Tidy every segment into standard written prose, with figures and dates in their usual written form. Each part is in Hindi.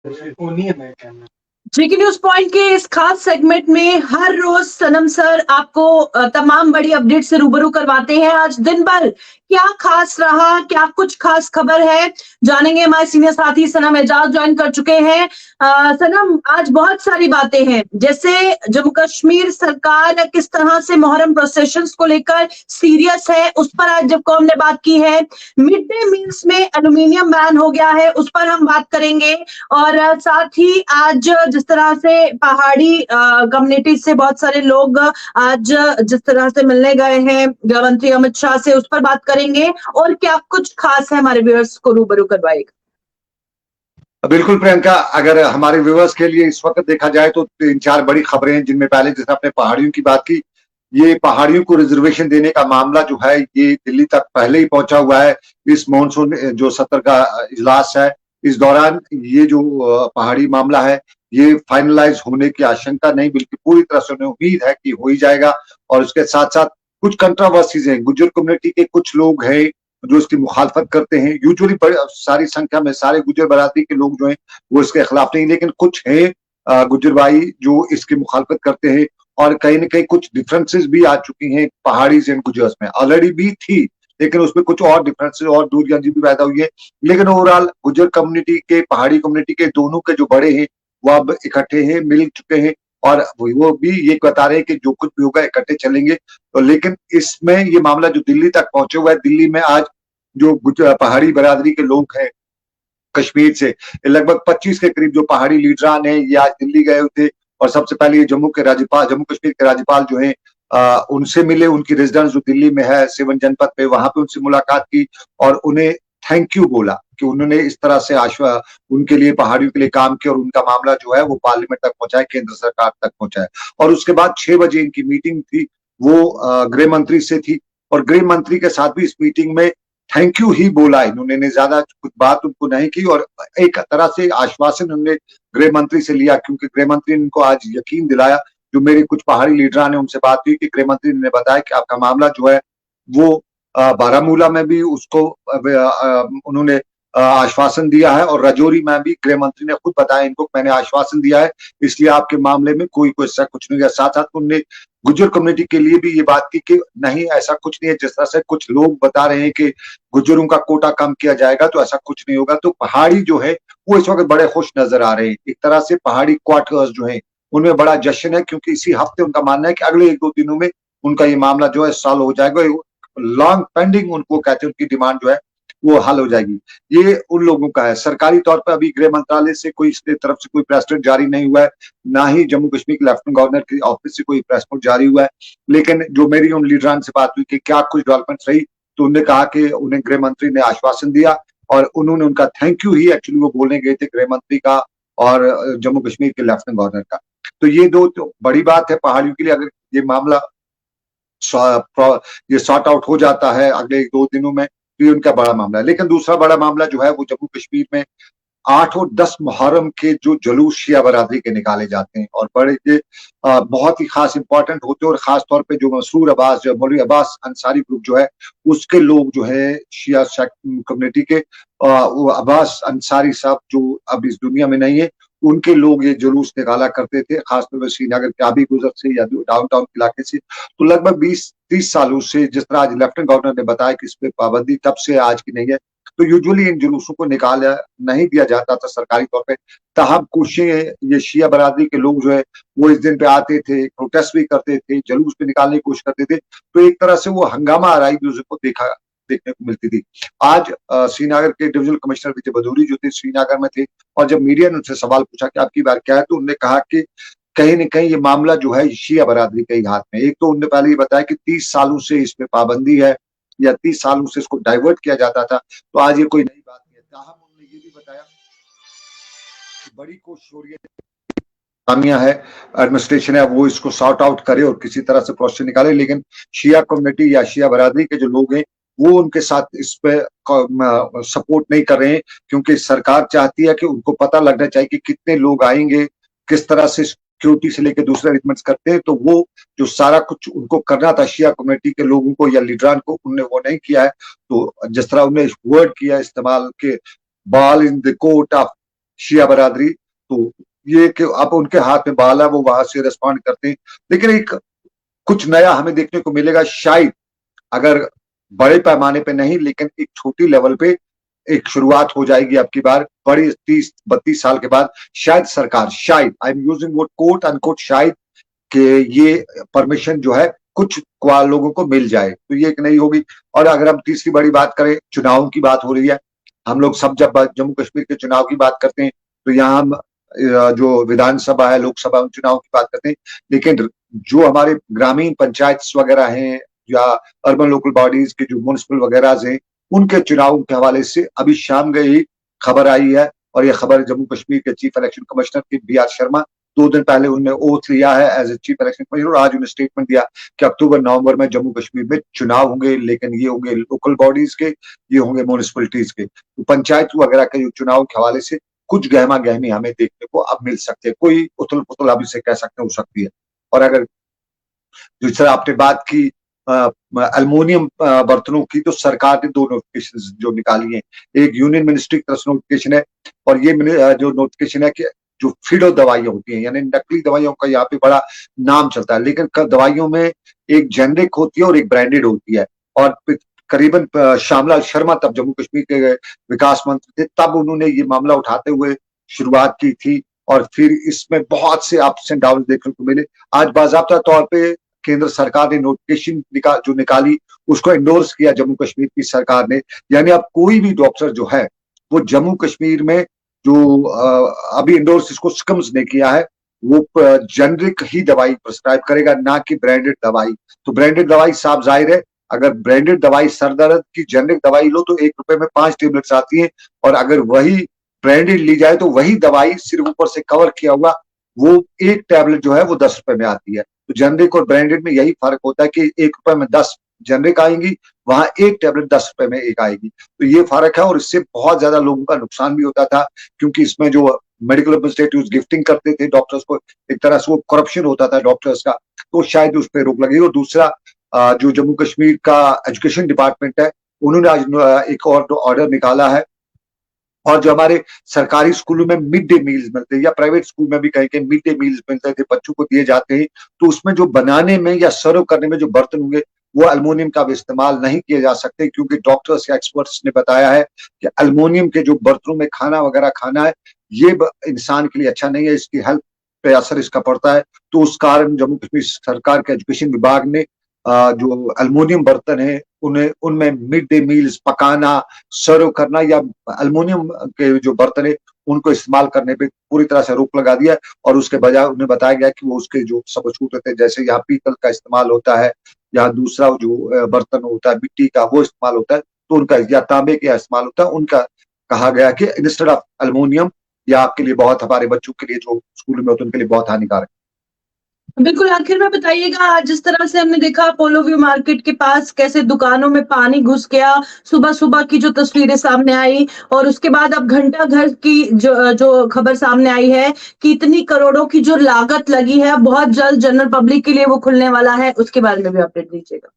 जीके न्यूज पॉइंट के इस खास सेगमेंट में हर रोज सनम सर आपको तमाम बड़ी अपडेट से रूबरू करवाते हैं। आज दिन भर क्या खास रहा, क्या कुछ खास खबर है, जानेंगे। हमारे सीनियर साथी सनम एजाज ज्वाइन कर चुके हैं। सनम, आज बहुत सारी बातें हैं, जैसे जम्मू कश्मीर सरकार किस तरह से मुहर्रम प्रोसेशंस को लेकर सीरियस है, उस पर आज जब कौम ने बात की है। मिड डे मील्स में एल्यूमिनियम बैन हो गया है, उस पर हम बात करेंगे। और साथ ही आज जिस तरह से पहाड़ी कम्युनिटी से बहुत सारे लोग आज जिस तरह से मिलने गए हैं गृह मंत्री अमित शाह से, उस पर बात करेंगे। और क्या कुछ खास है, हमारे व्यूअर्स को रूबरू करवाएगा। बिल्कुल प्रियंका, अगर हमारे व्यूअर्स के लिए इस वक्त देखा जाए तो 3-4 बड़ी खबरें हैं, जिनमें पहले जैसे आपने पहाड़ियों की बात की, ये पहाड़ियों को रिजर्वेशन देने का मामला जो है ये दिल्ली तक पहले ही पहुंचा हुआ है। इस मॉनसून जो सत्र का इजलास है, इस दौरान ये जो पहाड़ी मामला है ये फाइनलाइज होने की आशंका नहीं, बल्कि पूरी तरह से उन्हें उम्मीद है कि हो ही जाएगा। और उसके साथ साथ कुछ कंट्रोवर्सीज हैं, गुज्जर कम्युनिटी के कुछ लोग हैं जो इसकी मुखालफत करते हैं। यूजुअली सारी संख्या में सारे गुज्जर बरादरी के लोग जो हैं वो इसके खिलाफ नहीं, लेकिन कुछ हैं गुज्जर भाई जो इसकी मुखालफत करते हैं। और कहीं ना कहीं कुछ डिफरेंसेस भी आ चुकी हैं पहाड़ीज एंड गुजर्स में, ऑलरेडी भी थी, लेकिन उसमें कुछ और डिफरेंसेस और दूरियां भी पैदा हुई है। लेकिन ओवरऑल गुज्जर कम्युनिटी के, पहाड़ी कम्युनिटी के दोनों के जो बड़े हैं वो अब इकट्ठे हैं, मिल चुके हैं। और वो भी ये बता रहे हैं कि जो कुछ भी होगा इकट्ठे चलेंगे। तो लेकिन इसमें ये मामला जो दिल्ली तक पहुंचे हुआ है, दिल्ली में आज जो पहाड़ी बरादरी के लोग हैं कश्मीर से, लगभग 25 के करीब जो पहाड़ी लीडरान हैं, ये आज दिल्ली गए थे। और सबसे पहले ये जम्मू कश्मीर के राज्यपाल जो हैं उनसे मिले, उनकी रेजिडेंस जो दिल्ली में है 7 जनपद पे, वहां पे उनसे मुलाकात की और उन्हें थैंक यू बोला कि उन्होंने इस तरह से उनके लिए, पहाड़ियों के लिए काम किया और उनका मामला जो है वो पार्लियामेंट तक पहुंचाए, केंद्र सरकार तक पहुंचाए। और उसके बाद 6 बजे इनकी मीटिंग थी, वो गृह मंत्री से थी। और गृह मंत्री के साथ भी इस मीटिंग में थैंक यू ही बोला इन्होंने, ज्यादा कुछ बात उनको नहीं की। और एक तरह से आश्वासन उन्होंने गृह मंत्री से लिया, क्योंकि गृह मंत्री ने इनको आज यकीन दिलाया। जो मेरे कुछ पहाड़ी लीडरान ने उनसे बात हुई कि गृह मंत्री ने बताया कि आपका मामला जो है वो बारामूला में भी उसको उन्होंने आश्वासन दिया है, और राजौरी में भी गृह मंत्री ने खुद बताया इनको, मैंने आश्वासन दिया है, इसलिए आपके मामले में कोई ऐसा कुछ नहीं है। साथ साथ उन्होंने गुज्जर कम्युनिटी के लिए भी ये बात की कि नहीं, ऐसा कुछ नहीं है। जिस तरह से कुछ लोग बता रहे हैं कि गुज्जरों का कोटा कम किया जाएगा, तो ऐसा कुछ नहीं होगा। तो पहाड़ी जो है वो इस वक्त बड़े खुश नजर आ रहे हैं। एक तरह से पहाड़ी क्वार्टर्स जो है उनमें बड़ा जश्न है, क्योंकि इसी हफ्ते उनका मानना है कि अगले 1-2 दिनों में उनका ये मामला जो है सॉल्व हो जाएगा। लॉन्ग पेंडिंग उनको कहते हैं, उनकी डिमांड जो है वो हल हो जाएगी। ये उन लोगों का है। सरकारी तौर पर अभी गृह मंत्रालय से कोई इसकी तरफ से कोई प्रेस नोट जारी नहीं हुआ है, ना ही जम्मू कश्मीर के लेफ्टिनेंट गवर्नर के ऑफिस से कोई प्रेस नोट जारी हुआ है। लेकिन जो मेरी उन लीडरान से बात हुई कि क्या कुछ डेवलपमेंट रही, तो उन्होंने कहा कि उन्हें गृह मंत्री ने आश्वासन दिया और उन्होंने उनका थैंक यू ही एक्चुअली वो बोलने गए थे, गृह मंत्री का और जम्मू कश्मीर के लेफ्टिनेंट गवर्नर का। तो ये दो तो बड़ी बात है पहाड़ियों के लिए। अगर ये मामला ये सॉर्ट आउट हो जाता है अगले 1-2 दिनों में, तो ये उनका बड़ा मामला है। लेकिन दूसरा बड़ा मामला जो है वो जम्मू कश्मीर में 8 और 10 मुहर्रम के जो जुलूस शिया बरादरी के निकाले जाते हैं और बड़े ये बहुत ही खास इंपॉर्टेंट होते हैं। और खास तौर पे जो मसरूर अब्बास, जो मौलवी अब्बास अंसारी ग्रुप जो है, उसके लोग जो है शिया कम्युनिटी के, वो अब्बास अंसारी साहब जो अब इस दुनिया में नहीं है, उनके लोग ये जुलूस निकाला करते थे, खासतौर पर श्रीनगर के आबी गुजर से या डाउनटाउन इलाके से। तो लगभग 20-30 सालों से, जिस तरह आज लेफ्टिनेंट गवर्नर ने बताया कि इस पे पाबंदी तब से आज की नहीं है, तो यूजुअली इन जुलूसों को निकाला नहीं दिया जाता था सरकारी तौर पे। ताहम ये शिया बरादरी के लोग जो है वो इस दिन पे आते थे, प्रोटेस्ट भी करते थे, जुलूस भी निकालने की कोशिश करते थे। तो एक तरह से वो हंगामा आराई म्यूजिक को देखने को मिलती थी। आज श्रीनगर के डिविजनल कमिश्नर विजय भदौरी जो थे श्रीनगर में थे, और जब मीडिया ने उनसे सवाल पूछा कि आपकी बात क्या है, तो उन्होंने कहा कि कहीं न कहीं ये मामला जो है शिया बरादरी के ही हाथ में। एक तो उन्होंने पहले ये बताया कि 30 सालों से इस पे पाबंदी है या 30 सालों से इसको डाइवर्ट किया जाता था, तो आज ये कोई नई बात नहीं है। ताहम उन्होंने ये भी बताया कि बड़ी कोशिश हो रही है एडमिनिस्ट्रेशन है वो इसको सॉर्ट आउट करे और किसी तरह से प्रोसेस निकाले, लेकिन शिया कम्युनिटी या शिया बरादरी के जो लोग हैं वो उनके साथ इस पे सपोर्ट नहीं कर रहे हैं, क्योंकि सरकार चाहती है कि उनको पता लगना चाहिए कि कितने लोग आएंगे, किस तरह से सिक्योरिटी से लेकर दूसरे अरेंजमेंट्स करते हैं। तो वो जो सारा कुछ उनको करना था शिया कम्युनिटी के लोगों को या लीडरान को, उन्होंने वो नहीं किया है। तो जिस तरह उन्होंने वर्ड किया इस्तेमाल के, ball in the court of शिया बरादरी, तो ये कि अब उनके हाथ में बाल है, वो वहां से रिस्पॉन्ड करते हैं। लेकिन एक कुछ नया हमें देखने को मिलेगा, शायद अगर बड़े पैमाने पे नहीं लेकिन एक छोटी लेवल पे एक शुरुआत हो जाएगी अब की बार, बड़ी 30-32 साल के बाद शायद सरकार, शायद आई एम यूजिंग वो कोट अनकोट शायद, कि ये परमिशन जो है कुछ लोगों को मिल जाए, तो ये एक नई होगी। और अगर हम तीसरी बड़ी बात करें, चुनाव की बात हो रही है, हम लोग सब जब जम्मू कश्मीर के चुनाव की बात करते हैं तो यहाँ हम जो विधानसभा है, लोकसभा, उन चुनाव की बात करते हैं, लेकिन जो हमारे ग्रामीण पंचायत वगैरह हैं या अर्बन लोकल बॉडीज के जो म्युनिसिपल वगैरह हैं, उनके चुनाव के हवाले से अभी शाम गई ही खबर आई है, और यह खबर जम्मू कश्मीर के चीफ इलेक्शन कमिश्नर के बी आर शर्मा, 2 दिन पहले उन्होंने ओथ लिया है as a chief election commissioner, और आज उन्होंने स्टेटमेंट दिया कि अक्टूबर नवंबर में जम्मू कश्मीर में चुनाव होंगे, लेकिन ये होंगे लोकल बॉडीज के, ये होंगे म्युनिसिपलिटीज के, तो पंचायत वगैरह के जो चुनाव के हवाले से कुछ गहमा गहमी हमें देखने को अब मिल सकती है, कोई उथल पुथल अभी से कह सकते हो सकती है। और अगर जिस तरह आपने बात की अल्मोनियम बर्तनों की, तो सरकार ने 2 नोटिफिकेशन जो निकाली है, एक यूनियन मिनिस्ट्री की तरफ से नोटिफिकेशन है, और ये जो नोटिफिकेशन है कि जो फिडो दवाइयां होती हैं, यानी नकली दवाइयों का यहाँ पे बड़ा नाम चलता है, लेकिन दवाइयों में एक जेनरिक होती है और एक ब्रांडेड होती है। और करीबन श्यामलाल शर्मा तब जम्मू कश्मीर के विकास मंत्री थे, तब उन्होंने ये मामला उठाते हुए शुरुआत की थी, और फिर इसमें बहुत से अप्स एंड डाउन देखने को मिले। आज बाकायदा तौर पे केंद्र सरकार ने नोटिफिकेशन जो निकाली, उसको एंडोर्स किया जम्मू कश्मीर की सरकार ने, यानी अब कोई भी डॉक्टर जो है वो जम्मू कश्मीर में जो अभी एंडोर्स इसको स्कम्स ने किया है, वो जेनरिक ही दवाई प्रिस्क्राइब करेगा, ना कि ब्रांडेड दवाई। तो ब्रांडेड दवाई साफ जाहिर है, अगर ब्रांडेड दवाई सर दर्द की जेनरिक दवाई लो तो ₹1 में 5 टेबलेट्स आती हैं, और अगर वही ब्रांडेड ली जाए तो वही दवाई सिर्फ ऊपर से कवर किया हुआ वो एक टैबलेट जो है वो ₹10 में आती है। तो जेनरिक और ब्रांडेड में यही फर्क होता है कि ₹1 में 10 जेनरिक आएंगी, वहां एक टैबलेट ₹10 में एक आएगी, तो ये फर्क है। और इससे बहुत ज्यादा लोगों का नुकसान भी होता था, क्योंकि इसमें जो मेडिकल रिप्रेजेंटेटिव्स गिफ्टिंग करते थे डॉक्टर्स को, एक तरह से वो करप्शन होता था डॉक्टर्स का, तो शायद उस पर रोक लगी। और दूसरा जो जम्मू कश्मीर का एजुकेशन डिपार्टमेंट है, उन्होंने आज एक और ऑर्डर निकाला है, और जो हमारे सरकारी स्कूलों में मिड डे मील्स मिलते हैं, या प्राइवेट स्कूल में भी कहीं कहीं मिड डे मील्स मिलते थे, बच्चों को दिए जाते हैं, तो उसमें जो बनाने में या सर्व करने में जो बर्तन होंगे वो अल्मोनियम का भी इस्तेमाल नहीं किए जा सकते, क्योंकि डॉक्टर्स या एक्सपर्ट्स ने बताया है कि अल्मोनियम के जो बर्तनों में खाना वगैरह खाना है, ये इंसान के लिए अच्छा नहीं है, इसकी हेल्थ पे असर इसका पड़ता है। तो उस कारण जम्मू कश्मीर सरकार के एजुकेशन विभाग ने जो अल्मोनियम बर्तन है उन्हें उनमें मिड डे मील्स पकाना, सर्व करना, या अल्मोनियम के जो बर्तन है उनको इस्तेमाल करने पे पूरी तरह से रोक लगा दिया। और उसके बजाय उन्हें बताया गया कि वो उसके जो सबूत होते हैं, जैसे यहाँ पीतल का इस्तेमाल होता है, या दूसरा जो बर्तन होता है मिट्टी का वो इस्तेमाल होता है, तो उनका या तांबे का इस्तेमाल होता है, उनका कहा गया कि इंस्टेड ऑफ अल्मोनियम, या आपके लिए बहुत, हमारे बच्चों के लिए जो स्कूल में होते हैं उनके लिए बहुत हानिकारक। बिल्कुल, आखिर में बताइएगा, आज जिस तरह से हमने देखा अपोलो व्यू मार्केट के पास कैसे दुकानों में पानी घुस गया, सुबह-सुबह की जो तस्वीरें सामने आई, और उसके बाद अब घंटा घर की जो खबर सामने आई है कि इतनी करोड़ों की जो लागत लगी है, बहुत जल्द जनरल पब्लिक के लिए वो खुलने वाला है, उसके बारे में भी अपडेट दीजिएगा।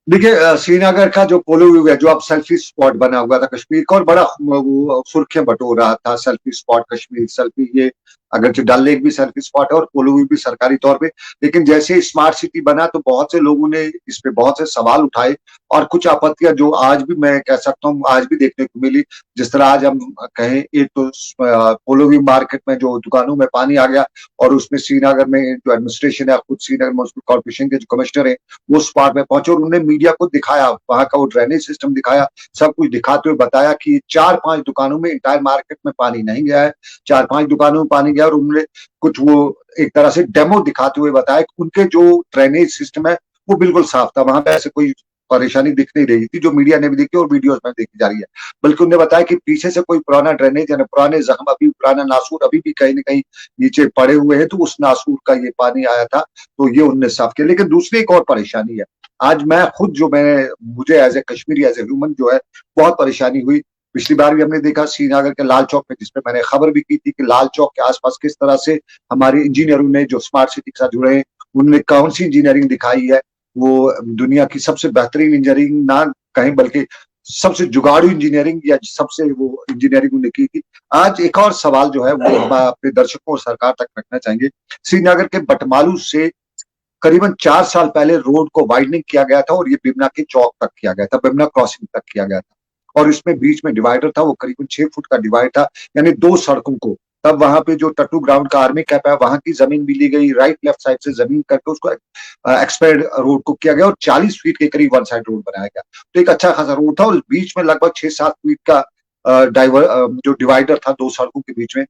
देखिए श्रीनगर का जो पोलो व्यू है, जो अब सेल्फी स्पॉट बना हुआ था कश्मीर का, और बड़ा वो सुर्खियां बटोर रहा था, सेल्फी स्पॉट कश्मीर, सेल्फी, ये अगरचे डल लेक भी सेल्फी स्पॉट है और पोलो व्यू भी सरकारी तौर पे, लेकिन जैसे स्मार्ट सिटी बना तो बहुत से लोगों ने इस पे बहुत से सवाल उठाए, और कुछ आपत्तियां जो आज भी मैं कह सकता हूँ आज भी देखने को मिली। जिस तरह आज हम कहें, एक तो पोलो व्यू मार्केट में जो दुकानों में पानी आ गया, और उसमें श्रीनगर में जो एडमिनिस्ट्रेशन है, खुद श्रीनगर म्युनिसिपल कॉर्पोरेशन के जो कमिश्नर है वो स्पॉट में पहुंचे, और उन्होंने मीडिया को दिखाया, वहां का वो ड्रेनेज सिस्टम दिखाया, सब कुछ दिखाते हुए बताया कि 4-5 दुकानों में, इंटायर मार्केट में पानी नहीं गया है, 4-5 दुकानों में पानी गया। और उन्होंने कुछ वो एक तरह से डेमो दिखाते हुए बताया कि उनके जो ड्रेनेज सिस्टम है वो बिल्कुल साफ था, वहां पे ऐसे कोई परेशानी दिख नहीं रही थी, जो मीडिया ने भी देखी और वीडियोस में देखी जा रही है। बल्कि उन्होंने बताया कि पीछे से कोई पुराना ड्रेनेज, यानी पुराने जख्म, अभी पुराना नासूर अभी भी कहीं न कहीं नीचे पड़े हुए हैं, तो उस नासूर का ये पानी आया था, तो ये उन्होंने साफ किया। लेकिन दूसरी एक और परेशानी है, आज मैं खुद मुझे as a Kashmiri, as a human जो है बहुत परेशानी हुई। पिछली बार भी हमने देखा श्रीनगर के लाल चौक में, जिसपे मैंने खबर भी की थी कि लाल चौक के आसपास किस तरह से हमारे इंजीनियरों ने जो स्मार्ट सिटी के साथ जुड़े हैं, उन्होंने कौन सी इंजीनियरिंग दिखाई है, वो दुनिया की सबसे बेहतरीन इंजीनियरिंग ना कहें, बल्कि सबसे जुगाड़ू इंजीनियरिंग या सबसे वो इंजीनियरिंग उन्होंने की थी। आज एक और सवाल जो है वो हम अपने दर्शकों और सरकार तक रखना चाहेंगे। श्रीनगर के बटमालू से करीबन 4 साल पहले रोड को वाइडनिंग किया गया था और ये बिमना के चौक तक किया गया था, बिमना क्रॉसिंग तक किया गया था। और इसमें बीच में डिवाइडर था, वो करीबन 6 फुट का डिवाइड था, यानी 2 सड़कों को, तब वहां पे जो टट्टू ग्राउंड का आर्मी कैंप है वहां की जमीन भी ली गई, राइट लेफ्ट साइड से जमीन करके उसको एक्सपेंड रोड को किया गया और 40 फीट के करीब वन साइड रोड बनाया गया। तो एक अच्छा खासा रोड था और बीच में लगभग 6-7 फीट का जो डिवाइडर था 2 सड़कों के बीच में,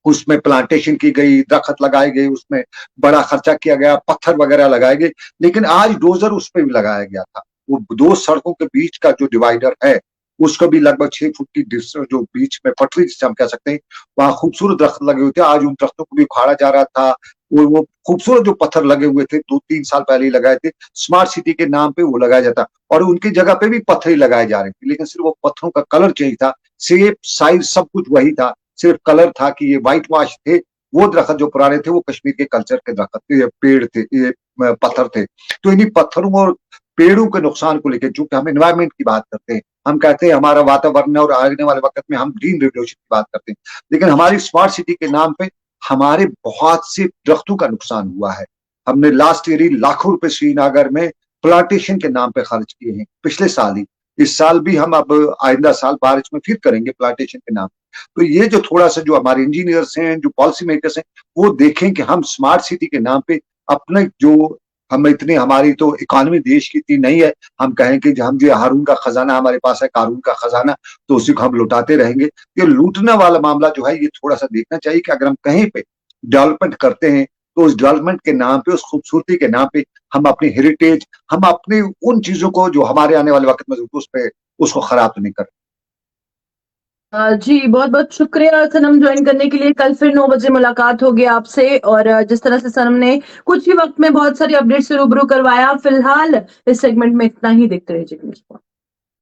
उसमें प्लांटेशन की गई, दरख्त लगाए गए, उसमें बड़ा खर्चा किया गया, पत्थर वगैरह लगाए गए, लेकिन आज डोजर उस पे भी लगाया गया था। वो 2 सड़कों के बीच का जो डिवाइडर है उसको भी लगभग 6 फुट की जो बीच में पटरी जिसे हम कह सकते हैं, वहां खूबसूरत दरख्त लगे हुए थे, आज उन दरख्तों को भी उखाड़ा जा रहा था। वो खूबसूरत जो पत्थर लगे हुए थे 2-3 साल पहले ही लगाए थे, स्मार्ट सिटी के नाम पे वो लगाया जाता और उनकी जगह पे भी पत्थर ही लगाए जा रहे थे, लेकिन सिर्फ वो पत्थरों का कलर चेंज था, शेप साइज सब कुछ वही था, सिर्फ कलर था कि ये व्हाइट वॉश थे। वो दरख्त जो पुराने थे वो कश्मीर के कल्चर के दरख्त थे, पेड़ थे, ये पत्थर थे। तो इन्हीं पत्थरों और पेड़ों के नुकसान को लेकर, चूंकि हम एनवायरमेंट की बात करते हैं, हम कहते हैं हमारा वातावरण और आने वाले वक्त में हम ग्रीन रेवोल्यूशन की बात करते हैं, लेकिन हमारी स्मार्ट सिटी के नाम पे हमारे बहुत से दरख्तों का नुकसान हुआ है। हमने लास्ट ईयर ही लाखों रुपए श्रीनगर में प्लांटेशन के नाम पे खर्च किए हैं, पिछले साल ही। इस साल भी हम अब आइंदा साल बारिश में फिर करेंगे प्लांटेशन के नाम। तो ये जो थोड़ा सा जो हमारे इंजीनियर्स हैं, जो पॉलिसी मेकर्स हैं, वो देखें कि हम स्मार्ट सिटी के नाम पे अपने जो हम इतनी हमारी तो इकोनॉमी देश की इतनी नहीं है, हम कहें कि हम जो हारून का खजाना हमारे पास है, कारून का खजाना, तो उसी को हम लुटाते रहेंगे। ये लूटने वाला मामला जो है ये थोड़ा सा देखना चाहिए कि अगर हम कहीं पे डेवलपमेंट करते हैं तो उस डेवलपमेंट के नाम पे, उस खूबसूरती के नाम पे हम अपनी हेरिटेज, हम अपनी उन चीजों को जो हमारे आने वाले वक्त में उस पे उसको खराब तो नहीं कर। जी बहुत बहुत शुक्रिया सनम ज्वाइन करने के लिए। कल फिर 9 बजे मुलाकात होगी आपसे और जिस तरह से सनम ने कुछ ही वक्त में बहुत सारी अपडेट से रूबरू करवाया, फिलहाल इस सेगमेंट में इतना ही। देखते रहिए।